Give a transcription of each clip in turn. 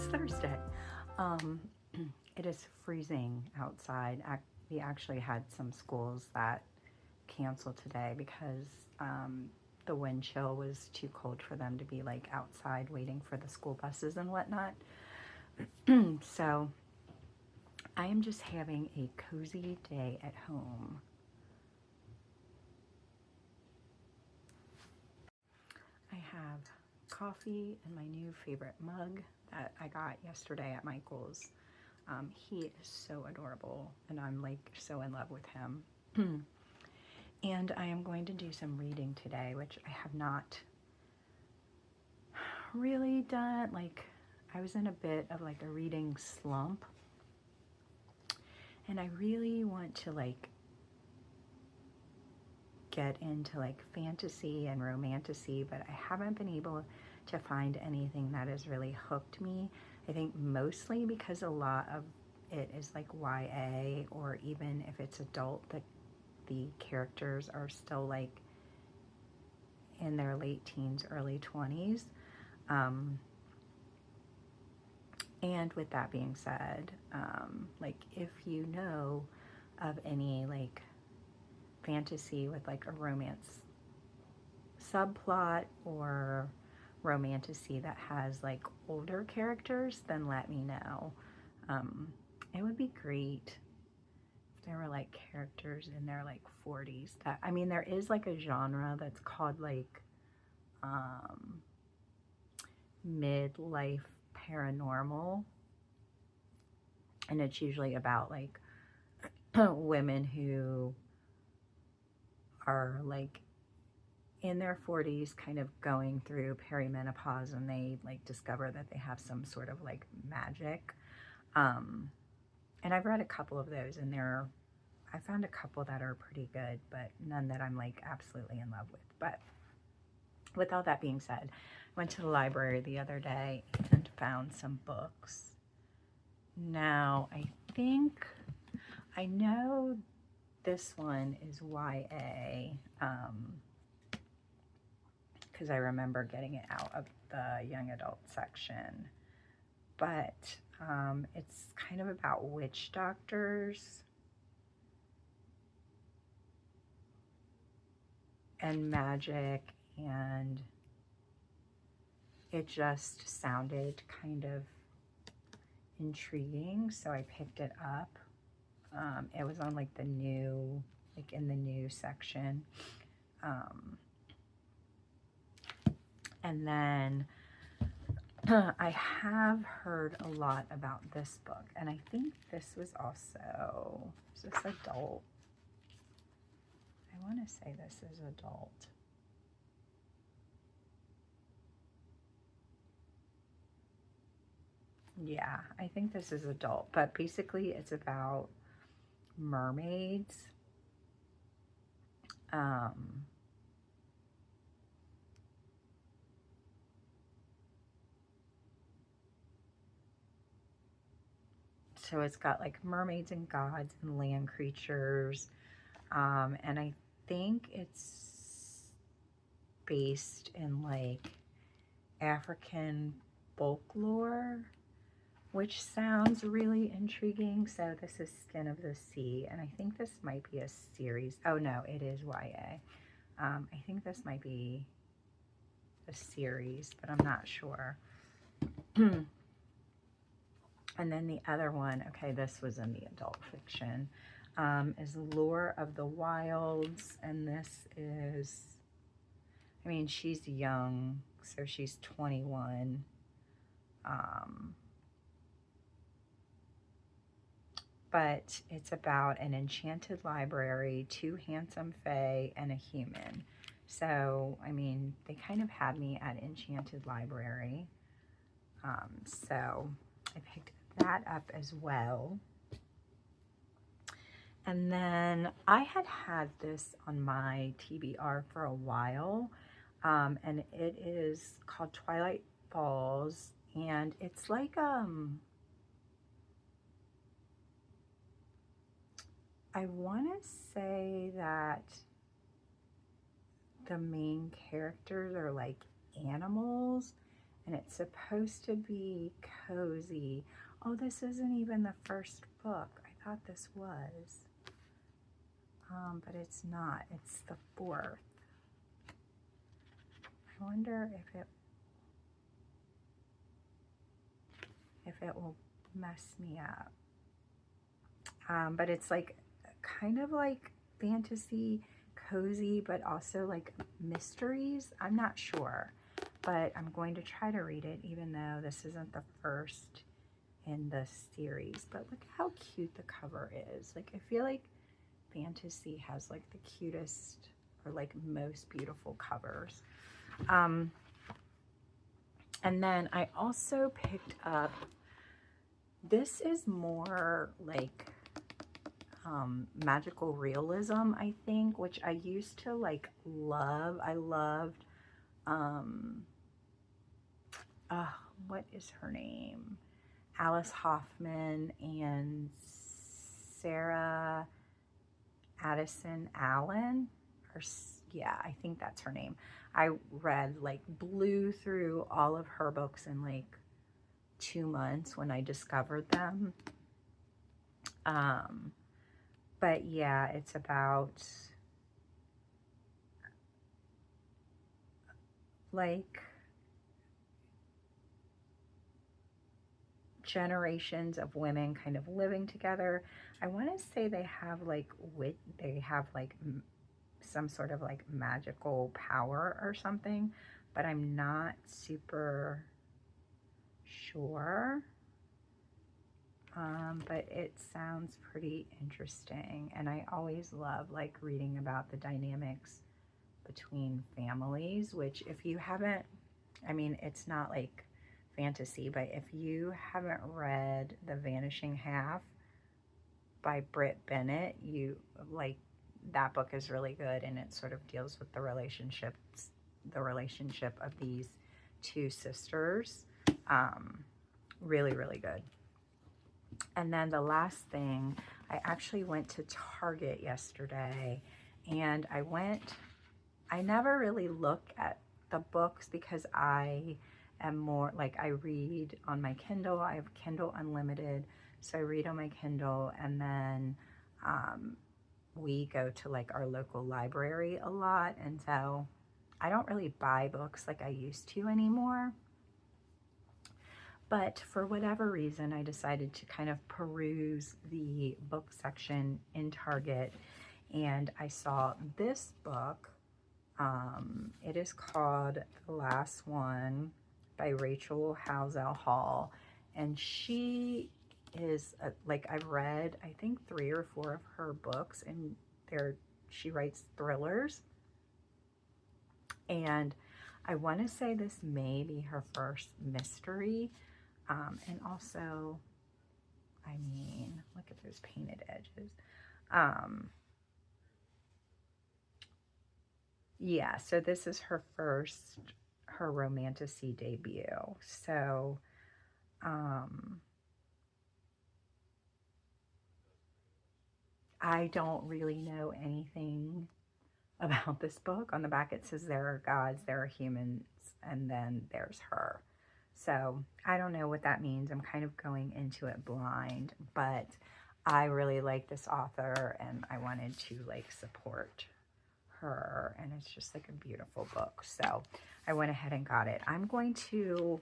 Thursday. Um, it is freezing outside. We actually had some schools that canceled today because the wind chill was too cold for them to be like outside waiting for the school buses and whatnot. So I am just having a cozy day at home. I have coffee in my new favorite mug that I got yesterday at Michael's. He is so adorable, and I'm like so in love with him. And I am going to do some reading today, which I have not really done. Like, I was in a bit of like a reading slump, and I really want to like get into like fantasy and romantasy, but I haven't been able to find anything that has really hooked me. I think mostly because a lot of it is like YA, or even if it's adult, the characters are still like in their late teens, early 20s. And with that being said, like if you know of any like fantasy with like a romance subplot or romantasy that has like older characters, then let me know. It would be great if there were like characters in their like 40s. That, I mean, there is like a genre that's called like midlife paranormal, and it's usually about like women who are like in their 40s, kind of going through perimenopause, and they like discover that they have some sort of like magic. And I've read a couple of those, and I found a couple that are pretty good, but none that I'm like absolutely in love with. But with all that being said, I went to the library the other day and found some books. Now, I know this one is YA, because I remember getting it out of the young adult section, but it's kind of about witch doctors and magic, and it just sounded kind of intriguing, so I picked it up. It was on like in the new section. And then I have heard a lot about this book, and I think this was also, is this adult? I want to say this is adult. Yeah, I think this is adult, but basically it's about mermaids. So it's got like mermaids and gods and land creatures. And I think it's based in like African folklore, which sounds really intriguing. So this is Skin of the Sea, and I think this might be a series. Oh no, it is YA. I think this might be a series, but I'm not sure. And then the other one, okay, this was in the adult fiction, is Lure of the Wilds, and this is, I mean, she's young, so she's 21. But it's about an enchanted library, 2 handsome fae, and a human. So, I mean, they kind of had me at enchanted library. So I picked that up as well. And then I had this on my TBR for a while, and it is called Twilight Falls, and it's like I want to say that the main characters are like animals, and it's supposed to be cozy. Oh, this isn't even the first book. I thought this was, but it's not. It's the fourth. I wonder if it will mess me up. But it's like kind of like fantasy, cozy, but also like mysteries. I'm not sure, but I'm going to try to read it, even though this isn't the first in the series. But look how cute the cover is. Like, I feel like fantasy has like the cutest or like most beautiful covers. And then I also picked up, this is more like magical realism, I think, which I used to like love. I loved, what is her name? Alice Hoffman and Sarah Addison Allen, or yeah, I think that's her name. I blew through all of her books in like 2 months when I discovered them. But yeah, it's about like generations of women kind of living together. I want to say they have like some sort of like magical power or something, but I'm not super sure. But it sounds pretty interesting, and I always love like reading about the dynamics between families, which if you haven't, I mean, it's not like fantasy, but if you haven't read The Vanishing Half by Britt Bennett, you like, that book is really good, and it sort of deals with the relationship of these two sisters. Really, really good. And then the last thing, I actually went to Target yesterday, and I never really look at the books because I am more like, I read on my Kindle. I have Kindle Unlimited, so I read on my Kindle, and then we go to like our local library a lot, and so I don't really buy books like I used to anymore. But for whatever reason, I decided to kind of peruse the book section in Target, and I saw this book. It is called The Last One by Rachel Halsell Hall, and she is like, I've read I think 3 or 4 of her books, and she writes thrillers, and I want to say this may be her first mystery. And also, I mean, look at those painted edges. Yeah, so this is her romantasy debut. So, I don't really know anything about this book. On the back it says there are gods, there are humans, and then there's her. So I don't know what that means. I'm kind of going into it blind, but I really like this author, and I wanted to like support her, and it's just like a beautiful book. So I went ahead and got it. I'm going to,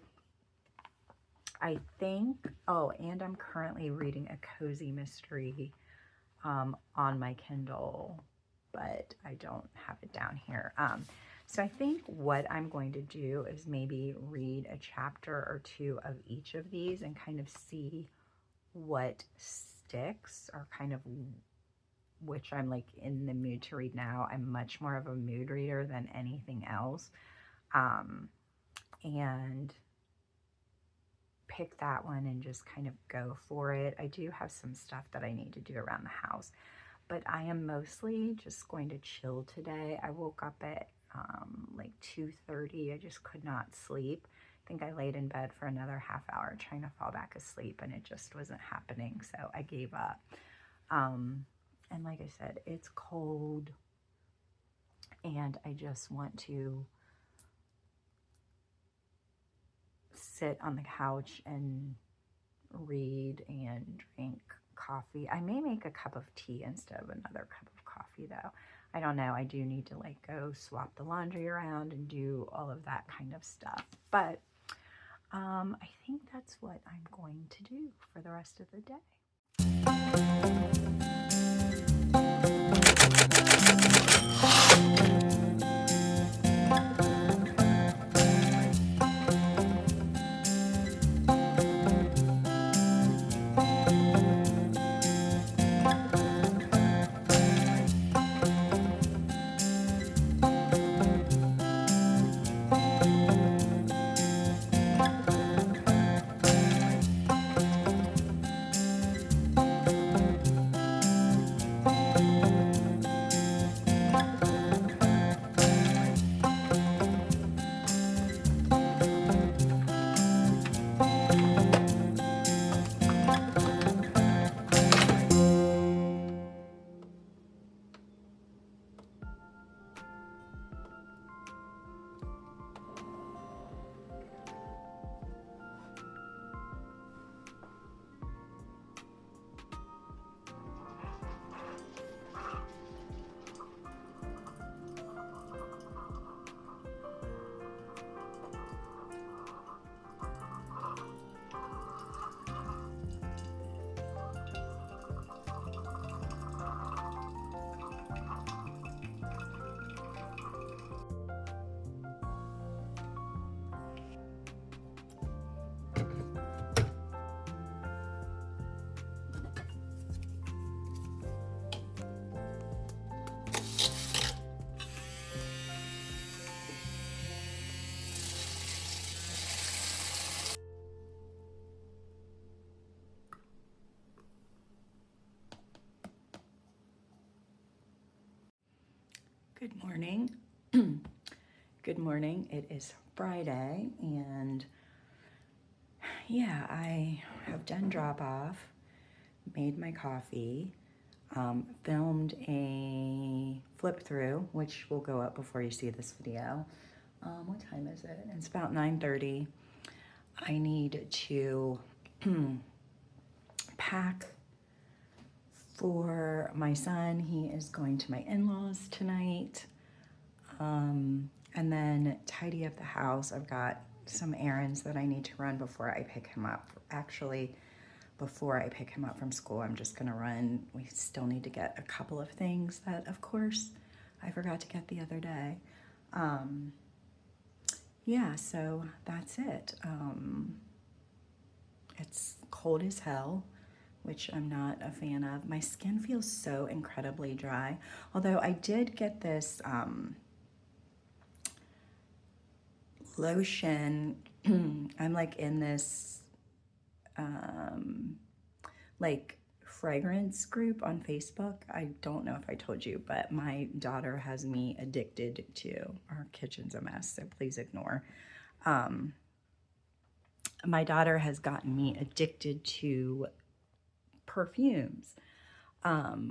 I think, oh, and I'm currently reading a cozy mystery on my Kindle, but I don't have it down here. So I think what I'm going to do is maybe read a chapter or 2 of each of these and kind of see what sticks, or kind of which I'm like in the mood to read now. I'm much more of a mood reader than anything else. And pick that one and just kind of go for it. I do have some stuff that I need to do around the house, but I am mostly just going to chill today. I woke up at like 2:30. I just could not sleep. I think I laid in bed for another half hour trying to fall back asleep, and it just wasn't happening, so I gave up. And like I said, it's cold, and I just want to sit on the couch and read and drink coffee. I may make a cup of tea instead of another cup of coffee though. I don't know. I do need to like go swap the laundry around and do all of that kind of stuff. But I think that's what I'm going to do for the rest of the day. Good morning. Good morning. It is Friday, and yeah, I have done drop off, made my coffee, filmed a flip through, which will go up before you see this video. What time is it? It's about 9:30. I need to pack for my son. He is going to my in-laws tonight. And then tidy up the house. I've got some errands that I need to run before I pick him up. Actually, before I pick him up from school, I'm just gonna run. We still need to get a couple of things that, of course, I forgot to get the other day. Yeah, so that's it. It's cold as hell, which I'm not a fan of. My skin feels so incredibly dry. Although I did get this lotion. I'm like in this like fragrance group on Facebook. I don't know if I told you, but my daughter has me addicted to, our kitchen's a mess, so please ignore. My daughter has gotten me addicted to perfumes.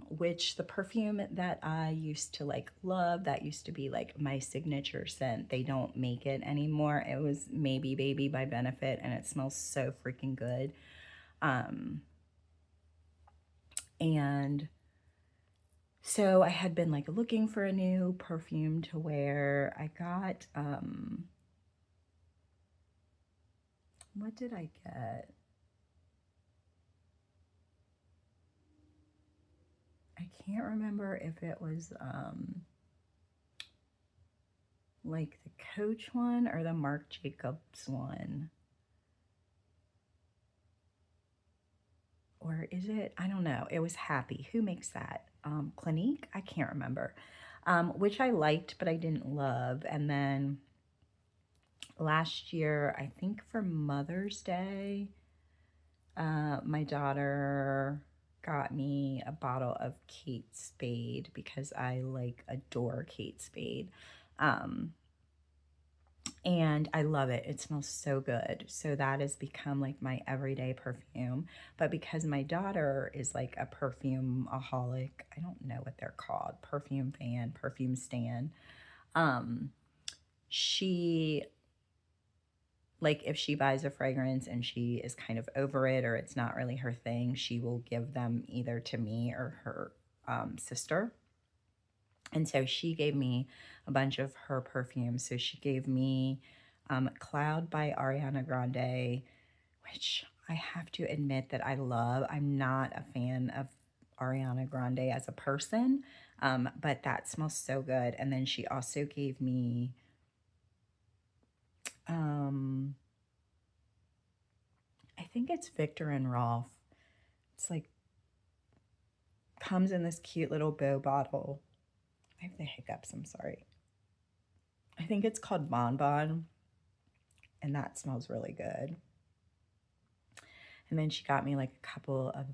Which the perfume that I used to like love, that used to be like my signature scent, they don't make it anymore. It was Maybe Baby by Benefit, and it smells so freaking good. And so I had been like looking for a new perfume to wear. I got, what did I get? I can't remember if it was like the Coach one or the Marc Jacobs one. Or is it? I don't know. It was Happy. Who makes that? Clinique? I can't remember. Which I liked, but I didn't love. And then last year, I think for Mother's Day, my daughter got me a bottle of Kate Spade because I like adore Kate Spade. And I love it. It smells so good. So that has become like my everyday perfume. But because my daughter is like a perfume-aholic, I don't know what they're called, perfume fan, perfume stan, she like if she buys a fragrance and she is kind of over it or it's not really her thing, she will give them either to me or her sister. And so she gave me a bunch of her perfumes. So she gave me Cloud by Ariana Grande, which I have to admit that I love. I'm not a fan of Ariana Grande as a person, but that smells so good. And then she also gave me I think it's Victor and Rolf. It's like comes in this cute little bow bottle. I have the hiccups, I'm sorry. I think it's called Bon Bon, and that smells really good. And then she got me like a couple of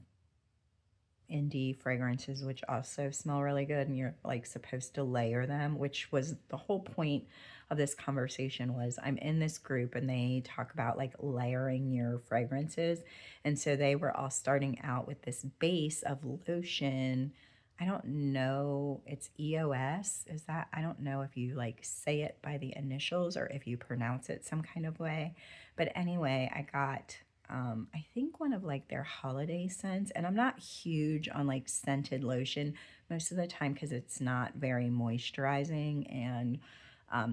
indie fragrances, which also smell really good, and you're like supposed to layer them, which was the whole point of this conversation. Was I'm in this group and they talk about like layering your fragrances, and so they were all starting out with this base of lotion. I don't know, it's EOS, is that, I don't know if you like say it by the initials or if you pronounce it some kind of way, but anyway, I got I think one of like their holiday scents, and I'm not huge on like scented lotion most of the time because it's not very moisturizing. And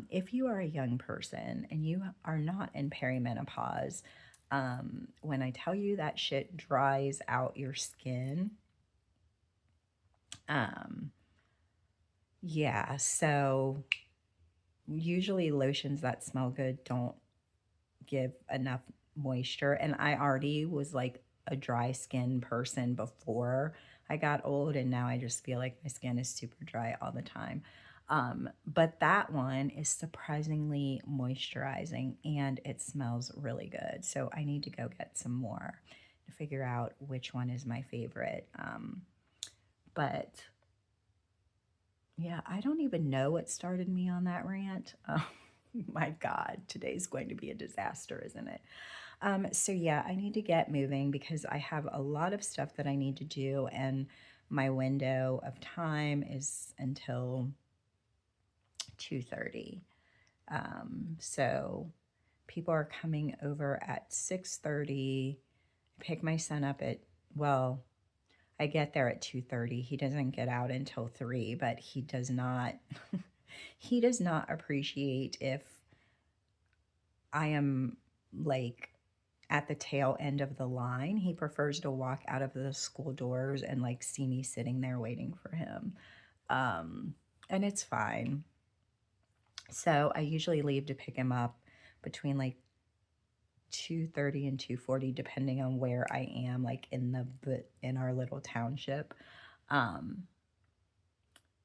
if you are a young person and you are not in perimenopause, when I tell you that shit dries out your skin, yeah, so usually lotions that smell good don't give enough moisture. And I already was like a dry skin person before I got old, and now I just feel like my skin is super dry all the time. But that one is surprisingly moisturizing and it smells really good. So I need to go get some more to figure out which one is my favorite. But yeah, I don't even know what started me on that rant. My God, today's going to be a disaster, isn't it? So yeah, I need to get moving because I have a lot of stuff that I need to do, and my window of time is until 2:30. So people are coming over at 6:30. Pick my son up at, well, I get there at 2:30. He doesn't get out until 3, but he does not he does not appreciate if I am like at the tail end of the line. He prefers to walk out of the school doors and like see me sitting there waiting for him. And it's fine. So I usually leave to pick him up between like 2:30 and 2:40 depending on where I am, like in our little township.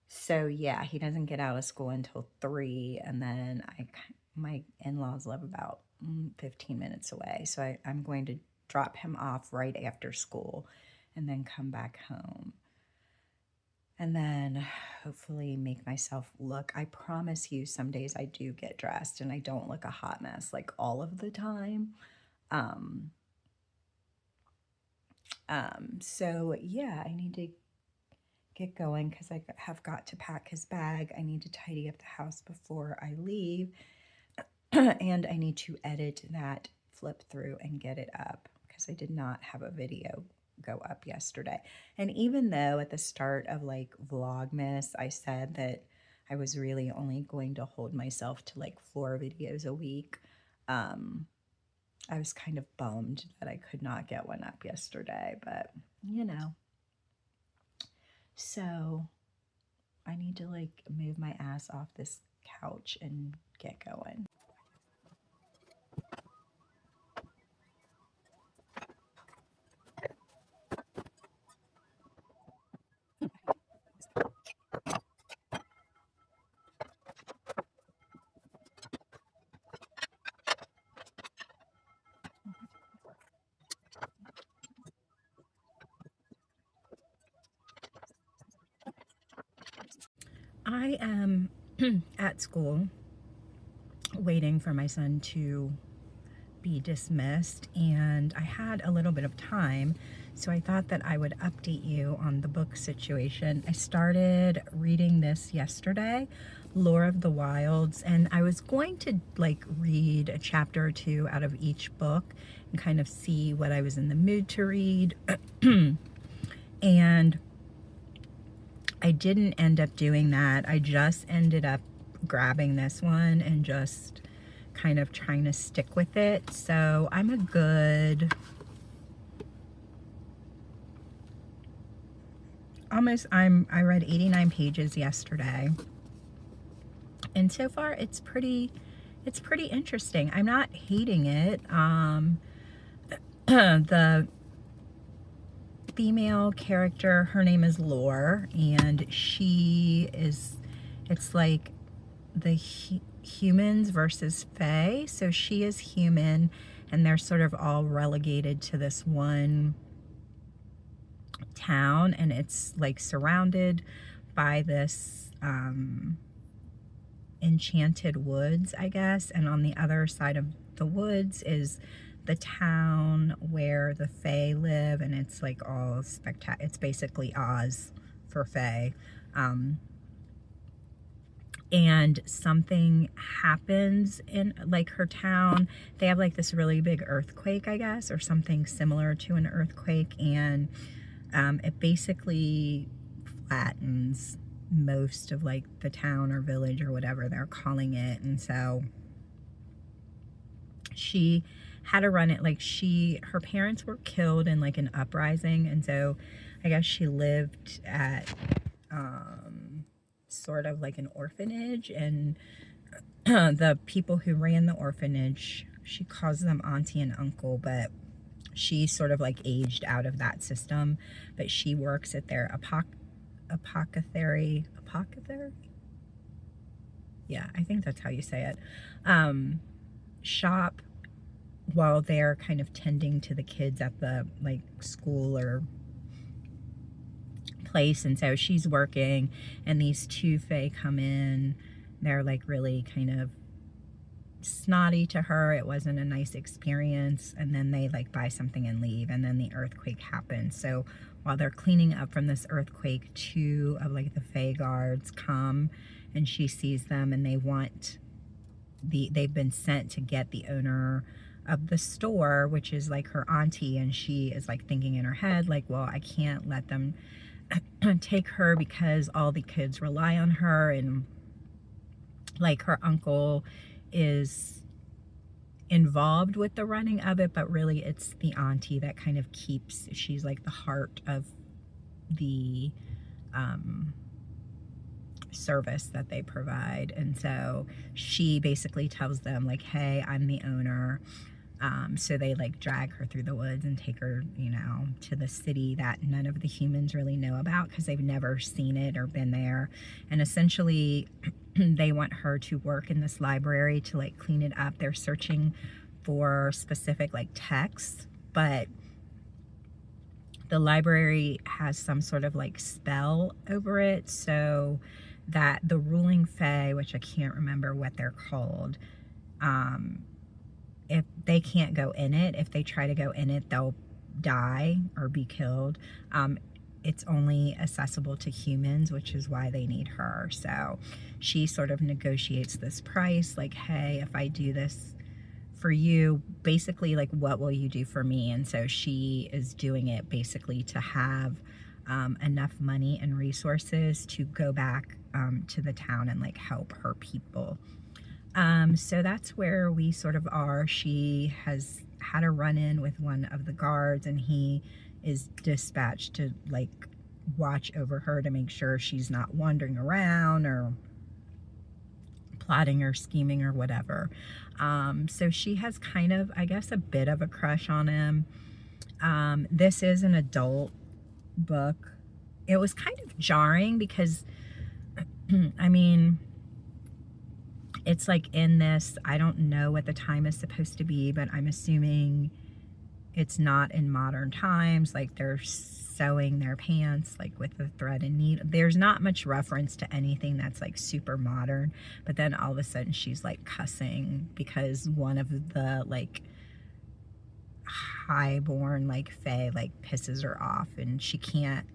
So yeah, he doesn't get out of school until 3, and then my in-laws live about 15 minutes away. So I'm going to drop him off right after school and then come back home. And then hopefully make myself look, I promise you some days I do get dressed and I don't look a hot mess like all of the time. So yeah, I need to get going because I have got to pack his bag. I need to tidy up the house before I leave. And I need to edit that flip through and get it up because I did not have a video go up yesterday. And even though at the start of like Vlogmas, I said that I was really only going to hold myself to like 4 videos a week, I was kind of bummed that I could not get one up yesterday, but you know. So I need to like move my ass off this couch and get going. I am at school waiting for my son to be dismissed, and I had a little bit of time, So I thought that I would update you on the book situation. I started reading this yesterday, Lore of the Wilds, and I was going to like read a chapter or two out of each book and kind of see what I was in the mood to read. And I didn't end up doing that. I just ended up grabbing this one and just kind of trying to stick with it. So I'm a good I read 89 pages yesterday, and so far it's pretty interesting. I'm not hating it. The female character, her name is Lore, and it's like the humans versus Fae. So she is human, and they're sort of all relegated to this one town, and it's like surrounded by this enchanted woods, I guess, and on the other side of the woods is the town where the Fae live, and it's like all it's basically Oz for Fae. And something happens in like her town. They have like this really big earthquake, I guess, or something similar to an earthquake, and it basically flattens most of like the town or village or whatever they're calling it. And so she had to run it, like her parents were killed in like an uprising, and so I guess she lived at sort of like an orphanage, and the people who ran the orphanage, she calls them auntie and uncle, but she sort of like aged out of that system, but she works at their apothecary, yeah, I think that's how you say it, shop, while they're kind of tending to the kids at the like school or place. And so she's working, and these two Fae come in. They're like really kind of snotty to her. It wasn't a nice experience, and then they like buy something and leave, and then the earthquake happens. So while they're cleaning up from this earthquake, two of like the Fae guards come, and she sees them, and they've been sent to get the owner of the store, which is like her auntie, and she is like thinking in her head like, well, I can't let them take her because all the kids rely on her, and like her uncle is involved with the running of it, but really it's the auntie that kind of she's like the heart of the service that they provide. And so she basically tells them like, hey, I'm the owner. So they like drag her through the woods and take her, you know, to the city that none of the humans really know about because they've never seen it or been there. And essentially they want her to work in this library to like clean it up. They're searching for specific like texts, but the library has some sort of like spell over it, so that the ruling Fae, which I can't remember what they're called, if they can't go in it, if they try to go in it, they'll die or be killed. It's only accessible to humans, which is why they need her. So she sort of negotiates this price, like, hey, if I do this for you, basically, like, what will you do for me? And so she is doing it basically to have enough money and resources to go back to the town and like help her people. So that's where we sort of are. She has had a run-in with one of the guards, and he is dispatched to like watch over her to make sure she's not wandering around or plotting or scheming or whatever. So she has kind of, I guess, a bit of a crush on him. This is an adult book. It was kind of jarring because, I mean, it's like in this, I don't know what the time is supposed to be, but I'm assuming it's not in modern times. Like they're sewing their pants like with the thread and needle. There's not much reference to anything that's like super modern, but then all of a sudden she's like cussing because one of the like highborn like fae like pisses her off, and she can't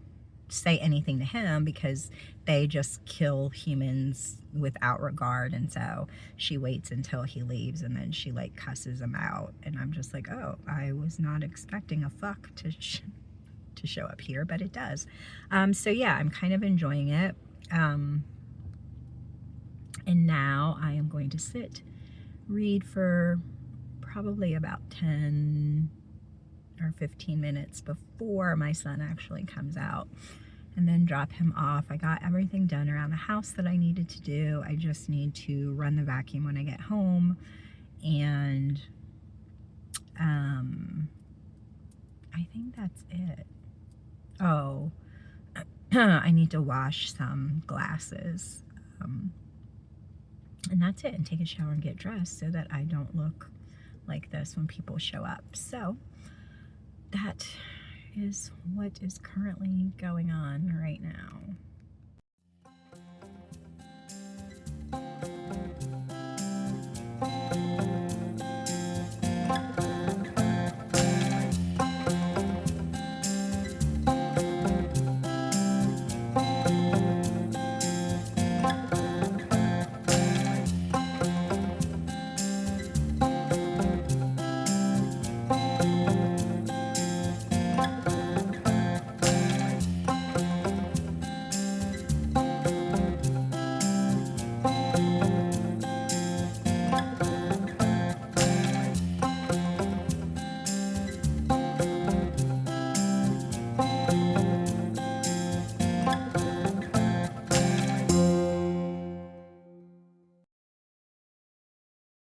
say anything to him because they just kill humans without regard. And so she waits until he leaves, and then she like cusses him out. And I'm just like, oh, I was not expecting a fuck to show up here, but it does. So yeah, I'm kind of enjoying it. And now I am going to read for probably about 10 or 15 minutes before my son actually comes out, and then drop him off. I got everything done around the house that I needed to do. I just need to run the vacuum when I get home, and I think that's it. Oh, I need to wash some glasses, and that's it, and take a shower and get dressed so that I don't look like this when people show up. So that is what is currently going on right now.